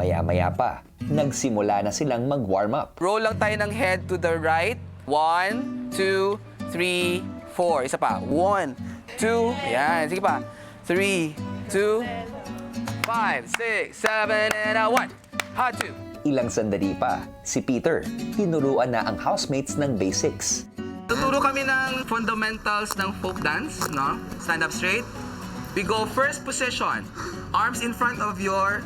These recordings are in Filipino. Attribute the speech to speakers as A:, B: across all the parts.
A: Maya-maya pa, nagsimula na silang mag-warm up.
B: Roll lang tayo ng head to the right. 1, 2, 3, 4. Isa pa. 1, 2. Ayan. Sige pa. 3, 2, 5, 6, 7, and 1. Hot 2.
A: Ilang sandali pa, si Peter, tinuruan na ang housemates ng basics.
B: Tuturo kami ng fundamentals ng folk dance, no? Stand up straight. We go first position, arms in front of your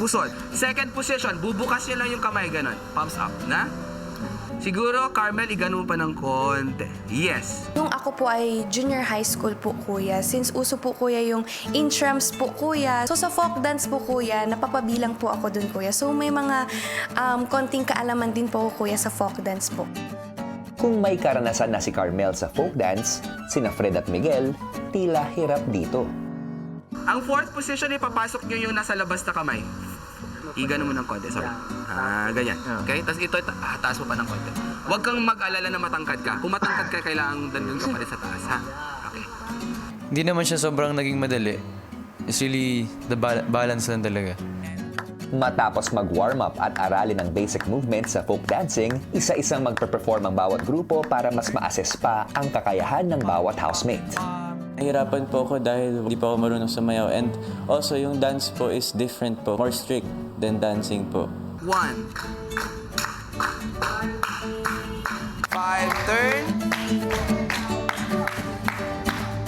B: pusod. Second position, bubukas nyo lang yung kamay, ganun. Palms up, na? Siguro, Carmel, igano pa ng konti. Yes.
C: Nung ako po ay junior high school po, kuya, since uso po, kuya, yung intrams po, kuya. So, sa folk dance po, kuya, napapabilang po ako dun, kuya. So, may mga konting kaalaman din po, kuya, sa folk dance po.
A: Kung may karanasan na si Carmel sa folk dance, sina Fred at Miguel, tila hirap dito.
B: Ang fourth position, ipapasok nyo yung nasa labas na kamay. Igano mo ng konti, sorry. Ganyan. Okay? Tapos ito, taas mo pa ng konti. Huwag kang mag-alala na matangkad ka. Kung matangkad ka, kailangan dalawin ka pa rin sa taas, ha? Okay.
D: Hindi naman siya sobrang naging madali. It's really the balance lang talaga.
A: Matapos mag-warm up at aralin ang basic movements sa folk dancing, isa-isang magpe-perform ang bawat grupo para mas ma-assess pa ang kakayahan ng bawat housemate.
E: Nahirapan po ako dahil hindi pa ako marunong sumayaw. And also, yung dance po is different po. More strict than dancing po.
B: 1. 5, turn.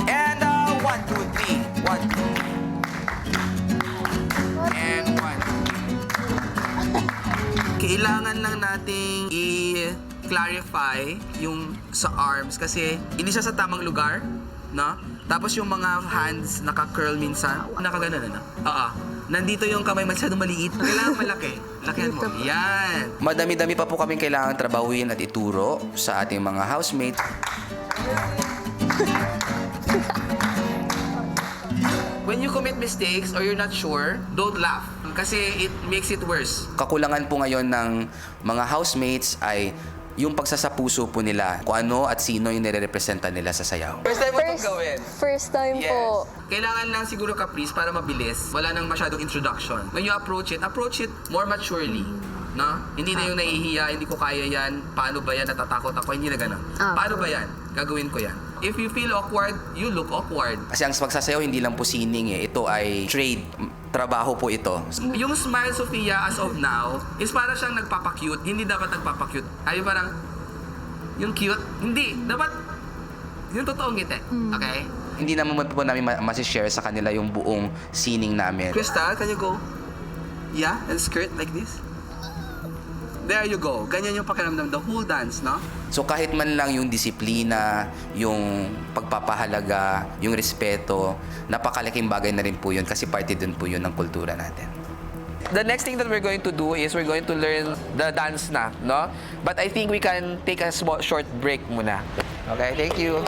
B: And 1, 2, 3. 1, 2. And 1. Kailangan lang nating i-clarify yung sa arms kasi hindi siya sa tamang lugar, no? Tapos yung mga hands naka-curl minsan, nakaganon na. Nandito yung kamay masyadong maliit. Kailangan malaki. Lakihan mo. Yan. Madami-dami pa po kaming kailangan trabahuin at ituro sa ating mga housemates. When you commit mistakes or you're not sure, don't laugh. Kasi it makes it worse. Kakulangan po ngayon ng mga housemates ay yung pagsasapuso po nila kung ano at sino yung nire-representa nila sa sayaw. First time mo itong gawin?
F: First time po.
B: Kailangan lang siguro caprice para mabilis. Wala nang masyadong introduction. When you approach it more maturely. No? Hindi na yung nahihiya, hindi ko kaya yan, paano ba yan, natatakot ako, hindi na gano'n. Paano ba yan? Gagawin ko yan. If you feel awkward, you look awkward. Kasi ang pagsasayaw hindi lang po sining eh. Ito ay trade. Trabaho po ito. Yung Smile Sofia as of now is para siyang nagpapakute. Hindi dapat nagpapakute. Ay parang, yung cute, hindi. Dapat, yung totoong ngiti. Okay? Hindi naman po namin masishare sa kanila yung buong sining namin. Crystal, can you go? Yeah? And skirt like this? There you go. Ganyan yung pakiramdam, the whole dance, no? So kahit man lang yung disiplina, yung pagpapahalaga, yung respeto, napakalaking bagay na rin po yun kasi parte dun po yun ng kultura natin. The next thing that we're going to do is we're going to learn the dance na, no? But I think we can take a short break muna. Okay, thank you.